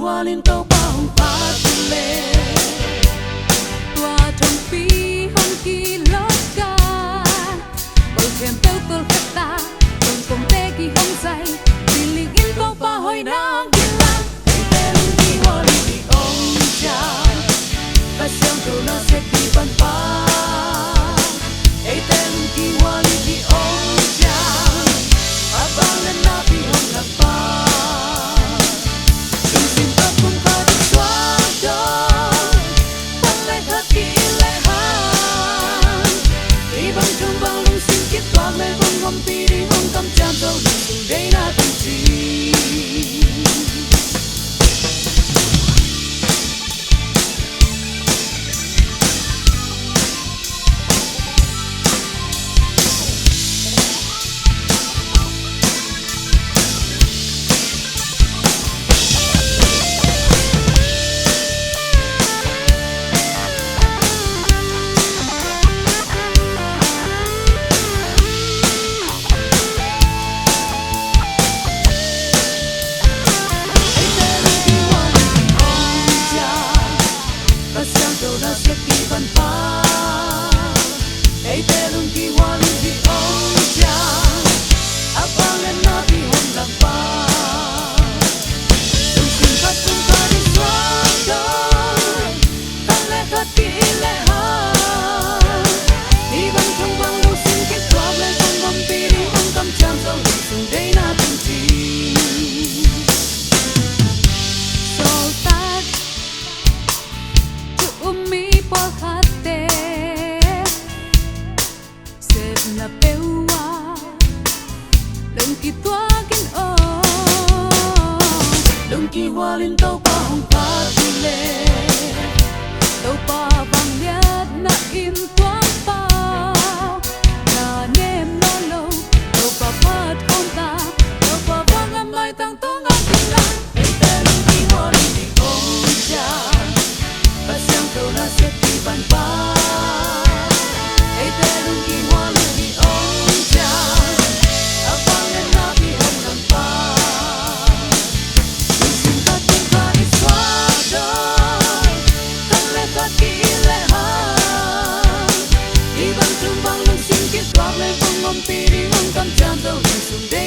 hoa lên tàu bao phá tu lệ tòa trong phi hong kỳ lót ca bờ kèm tàu tàu khát ta đồng cùng tê kỳ hong say vì linh in bao phá hồi nang kỳ lang tên kỳ hoa lên kỳ ông cha và xem tàu nó sẽ kỳ văn phá tên kỳ hoa lên kỳ ông cha abang lên na pi hong lạc phá kỳ hoa lên tàu pa hong phá tu lệ tàu pa vàng nhất na im thoáng bao na nem lo lâu tàu pa phát không ta tàu pa vang âm lại tăng tố ngang kinh lang tên kỳ hoa lên kỳ ông cha và xem tàu nó sẽ kỳ bàn phá tên kỳ hoa lên kỳ ông cha abang lên na pi hong lạc phá Hãy subscribe cho kênh Ghiền Mì Gõ để không bỏ lỡ những video hấp dẫn.